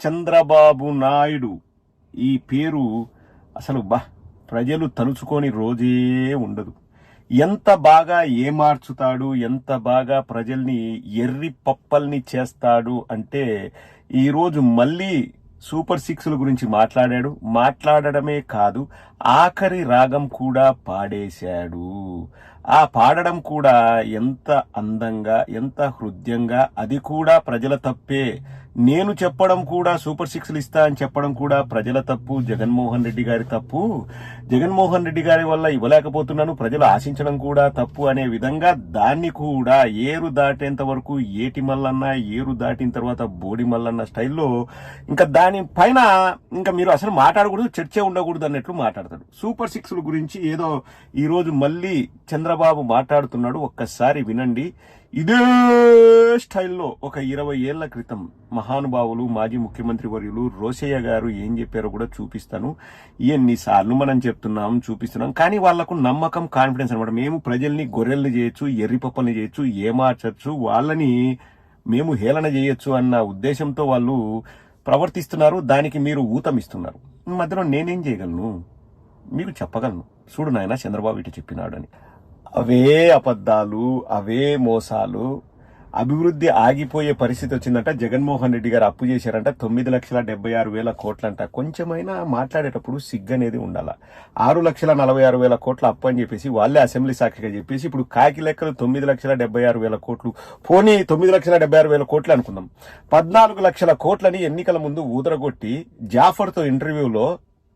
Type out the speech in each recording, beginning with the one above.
చంద్రబాబు నాయుడు ఈ పేరు అసలు ప్రజలు తలుచుకొని రోజే ఉండదు. ఎంత బాగా ఏమార్చుతాడు, ఎంత బాగా ప్రజల్ని ఎర్రి పప్పల్ని చేస్తాడు అంటే ఈరోజు మళ్ళీ సూపర్ సిక్స్ల గురించి మాట్లాడడమే కాదు, ఆఖరి రాగం కూడా పాడేశాడు. ఆ పాడడం కూడా ఎంత అందంగా, ఎంత హృదయంగా, అది కూడా ప్రజల తప్పే. నేను చెప్పడం కూడా సూపర్ సిక్స్లు ఇస్తా అని చెప్పడం కూడా ప్రజల తప్పు, జగన్మోహన్ రెడ్డి గారి తప్పు. జగన్మోహన్ రెడ్డి గారి వల్ల ఇవ్వలేకపోతున్నాను, ప్రజలు ఆశించడం కూడా తప్పు అనే విధంగా దాన్ని కూడా ఏరు దాటేంత వరకు ఏటి మల్లన్న, ఏరు దాటిన తర్వాత బోడి మల్లన్న స్టైల్లో ఇంకా దాని పైన ఇంకా మీరు అసలు మాట్లాడకూడదు, చర్చే ఉండకూడదు అన్నట్లు మాట్లాడతాడు. సూపర్ సిక్స్ల గురించి ఏదో ఈరోజు మళ్ళీ చంద్రబాబు మాట్లాడుతున్నాడు, ఒక్కసారి వినండి. ఇదే స్టైల్లో ఒక 20 ఏళ్ల క్రితం మహానుభావులు మాజీ ముఖ్యమంత్రి వర్యులు రోసయ్య గారు ఏం చెప్పారో కూడా చూపిస్తాను. ఎన్నిసార్లు మనం చూపిస్తున్నాం, కానీ వాళ్లకు నమ్మకం, కాన్ఫిడెన్స్ అనమాట. మేము ప్రజల్ని గొర్రెల్ని చేయొచ్చు, ఎర్రిపప్పల్ని చేయొచ్చు, ఏమార్చచ్చు, వాళ్ళని మేము హేళన చేయొచ్చు అన్న ఉద్దేశంతో వాళ్ళు ప్రవర్తిస్తున్నారు. దానికి మీరు ఊతమిస్తున్నారు. మధ్యలో నేనేం చేయగలను, మీకు చెప్పగలను. చూడు నాయన, చంద్రబాబు ఇటు చెప్పినాడు అని. అవే అబద్ధాలు, అవే మోసాలు. అభివృద్ధి ఆగిపోయే పరిస్థితి వచ్చిందంట. జగన్మోహన్ రెడ్డి గారు అప్పు చేశారంట 9,76,000 కోట్లంట. కొంచెమైనా మాట్లాడేటప్పుడు సిగ్గనేది ఉండాల. 6,46,000 కోట్ల అప్పు అని చెప్పేసి వాళ్ళే అసెంబ్లీ సాక్షిగా చెప్పేసి ఇప్పుడు కాకి లెక్కలు 9,76,000 కోట్లు. పోనీ 9,76,000 కోట్లు అనుకుందాం. 14 లక్షల కోట్లని ఎన్నికల ముందు ఊదరగొట్టి జాఫర్తో ఇంటర్వ్యూలో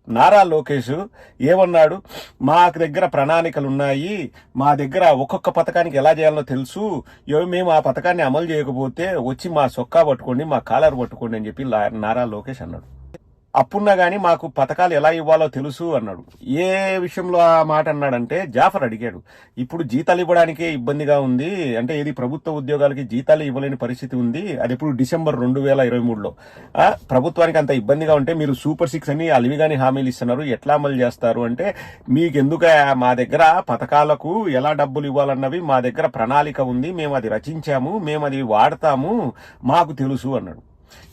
నారా లోకేష్ ఏమన్నాడు, మా దగ్గర ప్రణాళికలున్నాయి, మా దగ్గర ఒక్కొక్క పథకానికి ఎలా చేయాలో తెలుసు, మేము ఆ పథకాన్ని అమలు చేయకపోతే వచ్చి మా సొక్కా పట్టుకోండి, మా కాలర్ పట్టుకోండి అని చెప్పి నారా లోకేష్ అన్నాడు. అప్పున్నా గానీ మాకు పథకాలు ఎలా ఇవ్వాలో తెలుసు అన్నాడు. ఏ విషయంలో ఆ మాట అన్నాడంటే, జాఫర్ అడిగాడు, ఇప్పుడు జీతాలు ఇవ్వడానికే ఇబ్బందిగా ఉంది అంటే, ఇది ప్రభుత్వ ఉద్యోగాలకి జీతాలు ఇవ్వలేని పరిస్థితి ఉంది, అది ఇప్పుడు డిసెంబర్ 2023లో ప్రభుత్వానికి అంత ఇబ్బందిగా ఉంటే మీరు సూపర్ సిక్స్ అని అలివిగాని హామీలు ఇస్తున్నారు, ఎట్లా అమలు చేస్తారు అంటే, మీకెందుకు మా దగ్గర పథకాలకు ఎలా డబ్బులు ఇవ్వాలన్నవి మా దగ్గర ప్రణాళిక ఉంది, మేము అది రచించాము, మేము అది వాడతాము, మాకు తెలుసు అన్నాడు.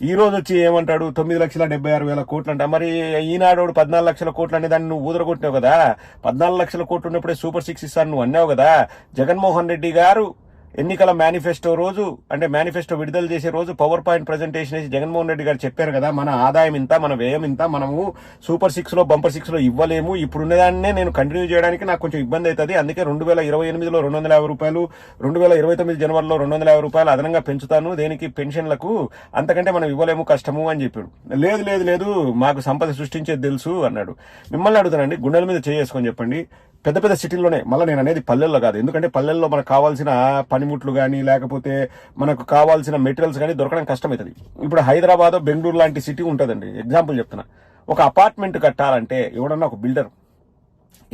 ఈ రోజు వచ్చి ఏమంటాడు, 9,76,000 కోట్లు అంట. మరి ఈనాడు 14 లక్షల కోట్లు అనే దాన్ని నువ్వు ఊదరగొట్టావు కదా. 14 లక్షల కోట్లు ఉన్నప్పుడే సూపర్ సిక్స్ ఇస్తాను నువ్వు అన్నావు కదా. జగన్మోహన్ రెడ్డి గారు ఎన్నికల మేనిఫెస్టో రోజు, అంటే మేనిఫెస్టో విడుదల చేసే రోజు పవర్ పాయింట్ ప్రజెంటేషన్ వేసి జగన్మోహన్ రెడ్డి గారు చెప్పారు కదా, మన ఆదాయం ఇంత, మన వ్యయం ఇంత, మనము సూపర్ సిక్స్ లో బంపర్ సిక్స్ లో ఇవ్వలేము, ఇప్పుడున్నదాన్నే నేను కంటిన్యూ చేయడానికి నాకు కొంచెం ఇబ్బంది అవుతుంది, అందుకే 2028లో 250 రూపాయలు, 2029 జనవరిలో 250 రూపాయలు అదనంగా పెంచుతాను, దేనికి పెన్షన్లకు, అంతకంటే మనం ఇవ్వలేము, కష్టము అని చెప్పాడు. లేదు లేదు లేదు మాకు సంపద సృష్టించేది తెలుసు అన్నాడు. మిమ్మల్ని అడుగుతానండి, గుండెల మీద చేసుకొని చెప్పండి, పెద్ద పెద్ద సిటీల్లోనే, మళ్ళీ నేను అనేది పల్లెల్లో కాదు, ఎందుకంటే పల్లెల్లో మనకు కావాల్సిన పనిముట్లు కానీ లేకపోతే మనకు కావాల్సిన మెటీరియల్స్ కానీ దొరకడం కష్టమవుతుంది. ఇప్పుడు హైదరాబాద్, బెంగళూరు లాంటి సిటీ ఉంటుందండి, ఎగ్జాంపుల్ చెప్తున్నా. ఒక అపార్ట్మెంట్ కట్టాలంటే ఎవడన్నా ఒక బిల్డర్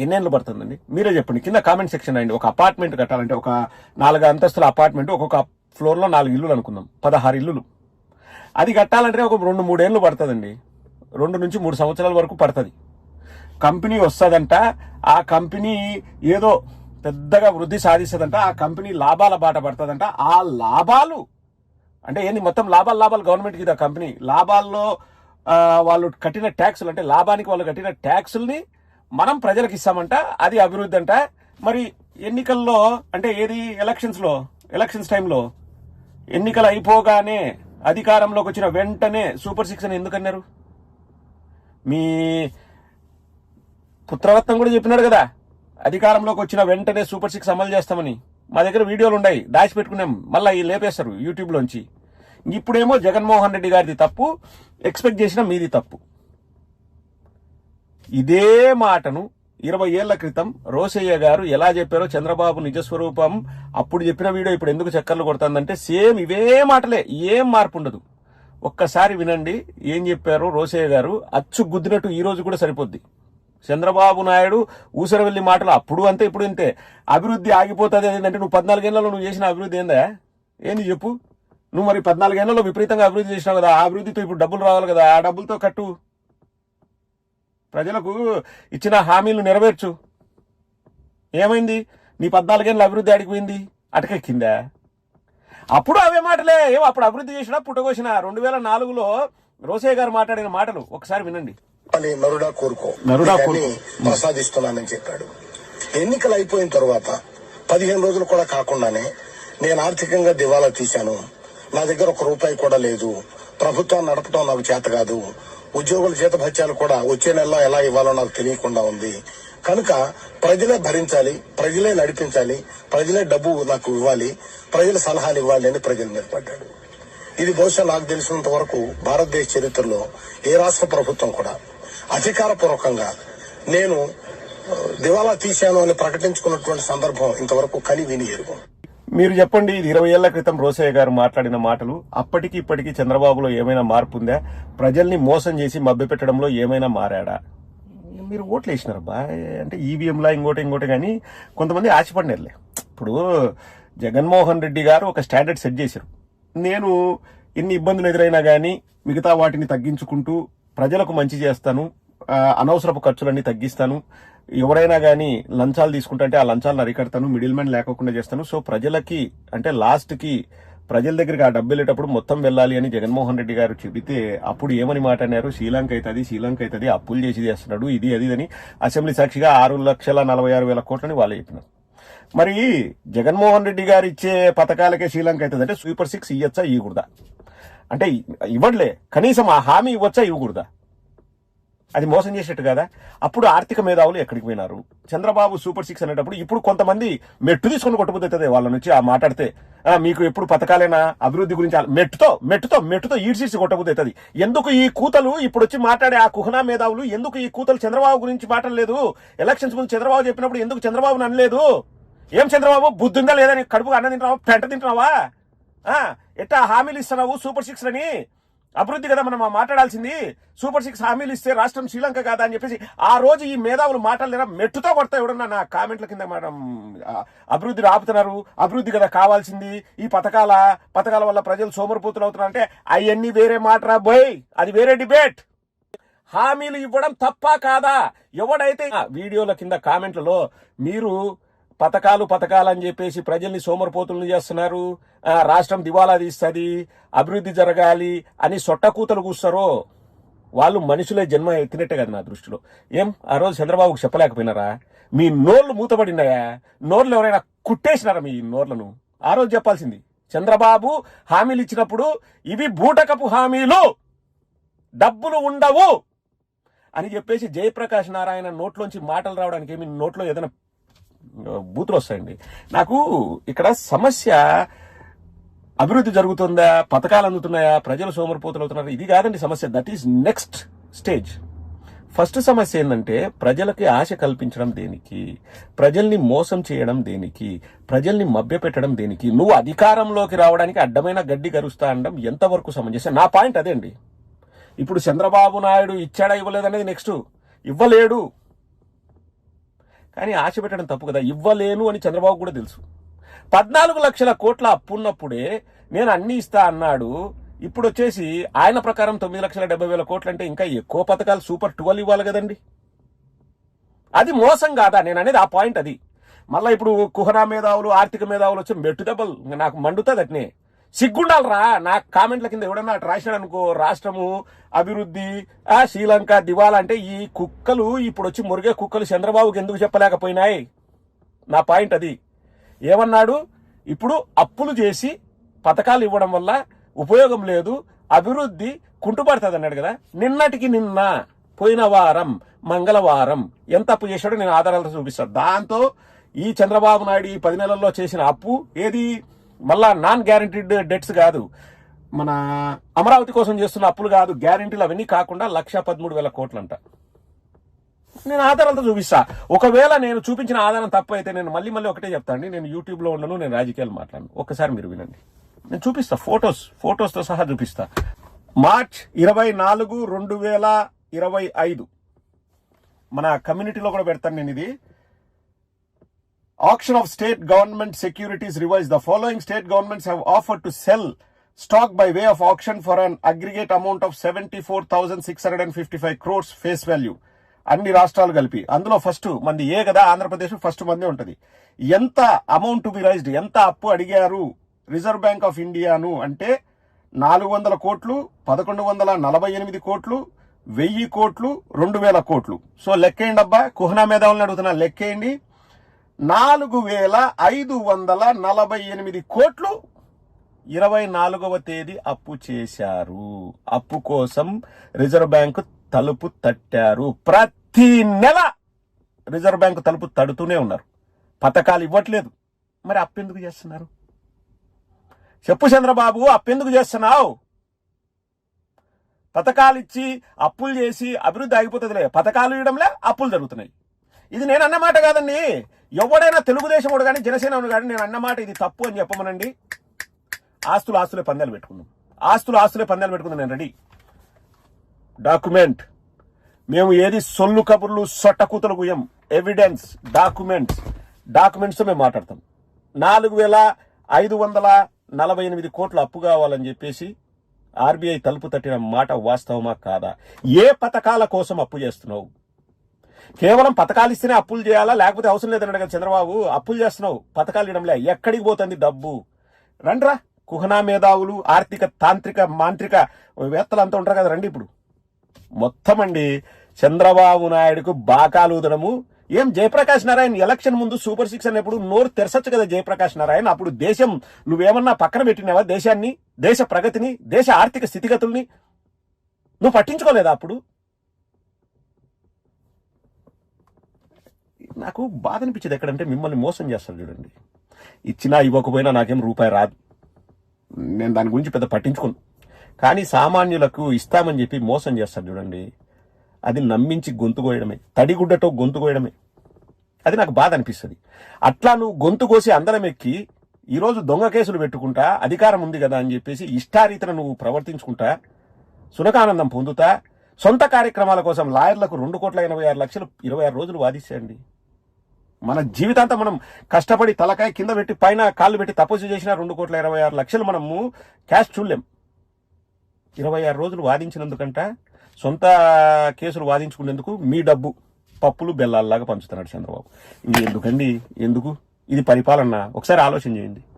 ఎన్నేళ్ళు పడుతుందండి, మీరే చెప్పండి, కింద కామెంట్ సెక్షన్ అండి. ఒక అపార్ట్మెంట్ కట్టాలంటే, ఒక 4 అంతస్తుల అపార్ట్మెంట్, ఒక్కొక్క ఫ్లోర్ లో 4 ఇల్లులు అనుకుందాం, 16 ఇల్లులు. అది కట్టాలంటే ఒక 2-3 ఏళ్ళు పడుతుందండి, 2 నుంచి 3 సంవత్సరాల వరకు పడుతుంది. కంపెనీ వస్తుందంట, ఆ కంపెనీ ఏదో పెద్దగా వృద్ధి సాధిస్తుందంట, ఆ కంపెనీ లాభాల బాట పడుతుందంట. ఆ లాభాలు అంటే ఏంది, మొత్తం లాభాలు గవర్నమెంట్కి ఇదా కంపెనీ. లాభాల్లో వాళ్ళు కట్టిన ట్యాక్సులు, అంటే లాభానికి వాళ్ళు కట్టిన ట్యాక్సుల్ని మనం ప్రజలకు ఇస్తామంట, అది అభివృద్ధి అంట. మరి ఎన్నికల్లో అంటే ఏది, ఎలక్షన్స్ టైంలో ఎన్నికలు అయిపోగానే అధికారంలోకి వచ్చిన వెంటనే సూపర్ సిక్స్ అని ఎందుకన్నారు? మీ పుత్రరత్నం కూడా చెప్పినాడు కదా, అధికారంలోకి వచ్చిన వెంటనే సూపర్ సిక్స్ అమలు చేస్తామని. మా దగ్గర వీడియోలు ఉన్నాయి, దాచిపెట్టుకున్నాం, మళ్ళీ లేపేస్తారు యూట్యూబ్ లోంచి. ఇప్పుడేమో జగన్మోహన్ రెడ్డి గారిది తప్పు, ఎక్స్పెక్ట్ చేసిన మీది తప్పు. ఇదే మాటను 20 ఏళ్ల క్రితం రోసయ్య గారు ఎలా చెప్పారో, చంద్రబాబు నిజస్వరూపం అప్పుడు చెప్పిన వీడియో ఇప్పుడు ఎందుకు చక్కర్లు కొడుతుందంటే, సేమ్ ఇవే మాటలే, ఏం మార్పు ఉండదు. ఒక్కసారి వినండి ఏం చెప్పారో రోసయ్య గారు, అచ్చు గుద్దినట్టు ఈ రోజు కూడా సరిపోద్ది. చంద్రబాబు నాయుడు ఊసరవెల్లి మాటలు అప్పుడు అంతే ఇప్పుడు ఇంతే. అభివృద్ధి ఆగిపోతుంది ఏంటంటే, నువ్వు 14 ఏళ్లలో నువ్వు చేసిన అభివృద్ధి ఏంది చెప్పు. నువ్వు మరి 14 ఏళ్లలో విపరీతంగా అభివృద్ధి చేసినావు కదా, ఆ అభివృద్ధితో ఇప్పుడు డబ్బులు రావాలి కదా, ఆ డబ్బులతో కట్టు, ప్రజలకు ఇచ్చిన హామీలు నెరవేర్చు. ఏమైంది, నీ 14 ఏళ్ళ అభివృద్ధి అడిగిపోయింది, అటకెక్కిందా? అప్పుడు అవే మాటలే. అప్పుడు అభివృద్ధి చేసినా పుట్టకోసిన 2004లో రోసయ్య గారు మాట్లాడిన మాటలు ఒకసారి వినండి. నరుడా కోరుకో ప్రసాదిస్తున్నానని చెప్పాడు. ఎన్నికలు అయిపోయిన తర్వాత 15 రోజులు కూడా కాకుండానే నేను ఆర్థికంగా దివాలా తీశాను, నా దగ్గర ₹1 కూడా లేదు, ప్రభుత్వాన్ని నడపడం నాకు చేత కాదు, ఉద్యోగుల జీతభత్యాలు కూడా వచ్చే నెలలో ఎలా ఇవ్వాలో నాకు తెలియకుండా ఉంది, కనుక ప్రజలే భరించాలి, ప్రజలే నడిపించాలి, ప్రజలే డబ్బు నాకు ఇవ్వాలి, ప్రజల సలహాలు ఇవ్వాలి అని ప్రజల మీద పడ్డాడు. ఇది బహుశా నాకు తెలిసినంత వరకు భారతదేశ చరిత్రలో ఏ రాష్ట్ర ప్రభుత్వం కూడా అధికారపూర్వకంగా నేను దివాలా తీశాను అని ప్రకటించుకున్నటువంటి సందర్భం ఇంతవరకు కని విని ఎరుగు. మీరు చెప్పండి, ఇది 20 ఏళ్ల క్రితం రోసయ్య గారు మాట్లాడిన మాటలు. అప్పటికి ఇప్పటికీ చంద్రబాబులో ఏమైనా మార్పు ఉందా? ప్రజల్ని మోసం చేసి మభ్యపెట్టడంలో ఏమైనా మారాడా? మీరు ఓట్లు వేసినారబ్బా, అంటే ఈవీఎంలా ఇంకోటి కానీ కొంతమంది ఆశపడినారులే. ఇప్పుడు జగన్మోహన్ రెడ్డి గారు ఒక స్టాండర్డ్ సెట్ చేశారు. నేను ఎన్ని ఇబ్బందులు ఎదురైనా కానీ మిగతా వాటిని తగ్గించుకుంటూ ప్రజలకు మంచి చేస్తాను, అనవసరపు ఖర్చులన్నీ తగ్గిస్తాను, ఎవరైనా కానీ లంచాలు తీసుకుంటే ఆ లంచాలను అరికడతాను, మిడిల్ మ్యాన్ లేకుండా చేస్తాను. సో ప్రజలకి అంటే లాస్ట్ కి ప్రజల దగ్గరికి ఆ డబ్బు వెళ్ళేటప్పుడు మొత్తం వెళ్ళాలి అని జగన్మోహన్ రెడ్డి గారు చెబితే అప్పుడు ఏమని మాట అన్నారు? శ్రీలంక అవుతుంది, అప్పులు చేసి చేస్తున్నాడు, ఇది అని అసెంబ్లీ సాక్షిగా 6,46,000 కోట్లని వాళ్ళు చెప్పినారు. మరి జగన్మోహన్ రెడ్డి గారు ఇచ్చే పథకాలకే శ్రీలంక అవుతుంది అంటే సూపర్ 6 ఇవ్వచ్చా ఇవ్వకూడదా? అంటే ఇవ్వట్లే, కనీసం ఆ హామీ ఇవ్వచ్చా ఇవ్వకూడదా? అది మోసం చేసేట్టు కదా. అప్పుడు ఆర్థిక మేధావులు ఎక్కడికి పోయినారు? చంద్రబాబు సూపర్ 6 అనేటప్పుడు ఇప్పుడు కొంతమంది మెట్టు తీసుకొని కొట్టుకుపోతుంది వాళ్ళ నుంచి ఆ మాట్లాడితే, మీకు ఎప్పుడు పథకాలైనా అభివృద్ధి గురించి మెట్టుతో ఈడ్సీడ్సి కొట్టబోతుంది. ఎందుకు ఈ కూతలు ఇప్పుడు వచ్చి మాట్లాడే ఆ కుహనా మేధావులు ఎందుకు ఈ కూతలు చంద్రబాబు గురించి మాట్లాడలేదు? ఎలక్షన్స్ ముందు చంద్రబాబు చెప్పినప్పుడు ఎందుకు చంద్రబాబుని అనలేదు? ఏం చంద్రబాబు బుద్ధుందా లేదని కడుపుగా అన్నం తింటున్నావా, పెంట తింటున్నావా? ఎట్టా హామీలు ఇస్తున్నావు సూపర్ 6 అని? అభివృద్ధి కదా మనం మాట్లాడాల్సింది. సూపర్ 6 హామీలు ఇస్తే రాష్ట్రం శ్రీలంక కాదా అని చెప్పేసి ఆ రోజు ఈ మేధావులు మాట్లాడలేరా? మెట్టుతో కొడతా ఎవడన్నా నా కామెంట్ల కింద మేడం అభివృద్ధి ఆపుతున్నారు, అభివృద్ధి కదా కావాల్సింది, ఈ పథకాల వల్ల ప్రజలు సోమరిపోతులు అవుతున్నారు అంటే అవన్నీ వేరే మాటరా బోయ్, అది వేరే డిబేట్. హామీలు ఇవ్వడం తప్ప కాదా? ఎవడైతే వీడియోల కింద కామెంట్లలో మీరు పథకాలు అని చెప్పేసి ప్రజల్ని సోమరిపోతులను చేస్తున్నారు, రాష్ట్రం దివాలా తీస్తుంది, అభివృద్ధి జరగాలి అని సొట్టకూతలు కూస్తారో వాళ్ళు మనుషులే జన్మ ఎత్తినట్టే కదా నా దృష్టిలో. ఏం ఆ రోజు చంద్రబాబుకు చెప్పలేకపోయినారా? మీ నోర్లు మూతపడినాయా? నోర్లు ఎవరైనా కుట్టేసినారా మీ నోర్లను? ఆ రోజు చెప్పాల్సింది. చంద్రబాబు హామీలు ఇచ్చినప్పుడు ఇవి బూటకపు హామీలు, డబ్బులు ఉండవు అని చెప్పేసి జయప్రకాష్ నారాయణ నోట్లోంచి మాటలు రావడానికి ఏమి నోట్లో ఏదైనా బూతులు వస్తాయండి. నాకు ఇక్కడ సమస్య అభివృద్ధి జరుగుతుందా, పథకాలు అందుతున్నాయా, ప్రజలు సోమరిపోతులు అవుతున్నారు, ఇది కాదండి సమస్య. That is next stage. First సమస్య ఏంటంటే ప్రజలకి ఆశ కల్పించడం దేనికి, ప్రజల్ని మోసం చేయడం దేనికి, ప్రజల్ని మభ్యపెట్టడం దేనికి? నువ్వు అధికారంలోకి రావడానికి అడ్డమైన గడ్డి గరుస్తా అనడం ఎంతవరకు సమంజసం? నా పాయింట్ అదే అండి. ఇప్పుడు చంద్రబాబు నాయుడు ఇచ్చాడా ఇవ్వలేదనేది నెక్స్ట్. ఇవ్వలేడు కానీ ఆశ పెట్టడం తప్పు కదా. ఇవ్వలేను అని చంద్రబాబు కూడా తెలుసు. 14 లక్షల కోట్ల అప్పున్నప్పుడే నేను అన్ని ఇస్తా అన్నాడు. ఇప్పుడు వచ్చేసి ఆయన ప్రకారం 9,70,000 కోట్లు అంటే ఇంకా ఎక్కువ పథకాలు సూపర్ 12 ఇవ్వాలి కదండి. అది మోసం కాదా? నేను అనేది ఆ పాయింట్ అది. మళ్ళీ ఇప్పుడు కుహనా మేధావులు, ఆర్థిక మేధావులు వచ్చి మెట్టు దెబ్బలు నాకు మండుతుంది. అట్నే సిగ్గుండాలరా. నా కామెంట్ల కింద ఎవడన్నా అటు రాసినాడు అనుకో, రాష్ట్రము అభివృద్ధి శ్రీలంక దివాలా అంటే ఈ కుక్కలు ఇప్పుడు వచ్చి మురిగే కుక్కలు చంద్రబాబుకి ఎందుకు చెప్పలేకపోయినాయి? నా పాయింట్ అది. ఏమన్నాడు? ఇప్పుడు అప్పులు చేసి పథకాలు ఇవ్వడం వల్ల ఉపయోగం లేదు, అభివృద్ధి కుంటుపడుతుంది అన్నాడు కదా. నిన్నటికి నిన్న పోయిన వారం మంగళవారం ఎంత అప్పు చేశాడో నేను ఆధారాలతో చూపిస్తాను. దాంతో ఈ చంద్రబాబు నాయుడు ఈ 10 నెలల్లో చేసిన అప్పు ఏది? మళ్ళా నాన్ గ్యారంటీడ్ డెట్స్ కాదు, మన అమరావతి కోసం చేస్తున్న అప్పులు కాదు, గ్యారంటీలు అవన్నీ కాకుండా 1,13,000 కోట్లంట. నేను ఆధారాలతో చూపిస్తా. ఒకవేళ నేను చూపించిన ఆధారం తప్పు అయితే నేను మళ్ళీ ఒకటే చెప్తాను. నేను యూట్యూబ్లో ఉండను, నేను రాజకీయాలు మాట్లాడను. ఒక్కసారి మీరు వినండి, నేను చూపిస్తా. ఫోటోస్తో సహా చూపిస్తా. మార్చ్ 24, 2025 మన కమ్యూనిటీలో కూడా పెడతాను నేను. ఇది auction of state government securities revised. The following state governments have offered to sell stock by way of auction for an aggregate amount of 74,655 crores face value. అన్ని రాష్ట్రాలు కలిపి. అందులో ఫస్ట్ మంది ఏ కదా, ఆంధ్రప్రదేశ్ ఫస్ట్ మందే ఉంటది. ఎంత అమౌంట్ టు బి రైజ్డ్, ఎంత అప్పు అడిగారు రిజర్వ్ బ్యాంక్ ఆఫ్ ఇండియాను అంటే 400 కోట్లు, 1148 కోట్లు, 1000 కోట్లు, 2000 కోట్లు. సో లెక్కేయండి అబ్బా, కుహనా మేధావులను అడుగుతున్నా, లెక్కేయండి. 4548 కోట్లు 24వ తేదీ అప్పు చేశారు. అప్పు కోసం రిజర్వ్ బ్యాంకు తలుపు తట్టారు. ప్రతి నెల రిజర్వ్ బ్యాంకు తలుపు తడుతూనే ఉన్నారు. పథకాలు ఇవ్వట్లేదు. మరి అప్పెందుకు చేస్తున్నారు? చెప్పు చంద్రబాబు, అప్పెందుకు చేస్తున్నావు? పథకాలు ఇచ్చి అప్పులు చేసి అభివృద్ధి ఆగిపోతుందిలే, పథకాలు ఇవ్వడంలే అప్పులు జరుగుతున్నాయి. ఇది నేను అన్నమాట కాదండి. ఎవడైనా తెలుగుదేశం వాడు కానీ జనసేన కానీ నేను అన్నమాట ఇది తప్పు అని చెప్పమనండి. ఆస్తులే పందాలు పెట్టుకుందాం. ఆస్తులే పందాలు పెట్టుకుందాం. నేను రెడీ. డాక్యుమెంట్. మేము ఏది సొల్లు కబుర్లు సొట్టకూతలు గుయ్యం. ఎవిడెన్స్, డాక్యుమెంట్స్తో మేము మాట్లాడతాం. 4548 కోట్లు అప్పు కావాలని చెప్పేసి ఆర్బీఐ తలుపు తట్టిన మాట వాస్తవమా కాదా? ఏ పథకాల కోసం అప్పు చేస్తున్నావు? కేవలం పథకాలు ఇస్తేనే అప్పులు చేయాలా, లేకపోతే అవసరం లేదని కదా చంద్రబాబు? అప్పులు చేస్తున్నావు, పథకాలు ఇవ్వడంలే. ఎక్కడికి పోతుంది డబ్బు? రండ్రా, కుహనా మేధావులు, ఆర్థిక తాంత్రిక మాంత్రిక వేత్తలు అంతా ఉంటారు కదా, రండి. ఇప్పుడు మొత్తం అండి చంద్రబాబు నాయుడుకు బాకాలు ఊదడము. ఏం జయప్రకాష్ నారాయణ ఎలక్షన్ ముందు సూపర్ 6 అన్నప్పుడు నోరు తెరచచ్చు కదా జయప్రకాష్ నారాయణ. అప్పుడు దేశం నువ్వేమన్నా పక్కన పెట్టినావా? దేశాన్ని, దేశ ప్రగతిని, దేశ ఆర్థిక స్థితిగతుల్ని నువ్వు పట్టించుకోలేదా అప్పుడు? నాకు బాధ అనిపించేది ఎక్కడంటే మిమ్మల్ని మోసం చేస్తారు చూడండి. ఇచ్చినా ఇవ్వకపోయినా నాకేం రూపాయి రాదు, నేను దాని గురించి పెద్ద పట్టించుకోను. కానీ సామాన్యులకు ఇస్తామని చెప్పి మోసం చేస్తారు చూడండి, అది నమ్మించి గొంతు కోయడమే, తడిగుడ్డతో గొంతు కోయడమే. అది నాకు బాధ అనిపిస్తుంది. అట్లా నువ్వు గొంతు కోసి అందరం ఎక్కి ఈరోజు దొంగ కేసులు పెట్టుకుంటా, అధికారం ఉంది కదా అని చెప్పేసి ఇష్టారీతన నువ్వు ప్రవర్తించుకుంటా, సునకానందం పొందుతా, సొంత కార్యక్రమాల కోసం లాయర్లకు 2,86,00,000 26 రోజులు వాదించండి. మన జీవితాంతం మనం కష్టపడి తలకాయ కింద పెట్టి పైన కాళ్ళు పెట్టి తపస్సు చేసిన 2,26,00,000 మనము క్యాష్ చూడలేం. 26 రోజులు వాదించినందుకంట, సొంత కేసులు వాదించుకునేందుకు మీ డబ్బు పప్పులు బెల్లాల్లాగా పంచుతున్నాడు చంద్రబాబు. ఇది ఎందుకండి? ఎందుకు? ఇది పరిపాలన? ఒకసారి ఆలోచన చేయండి.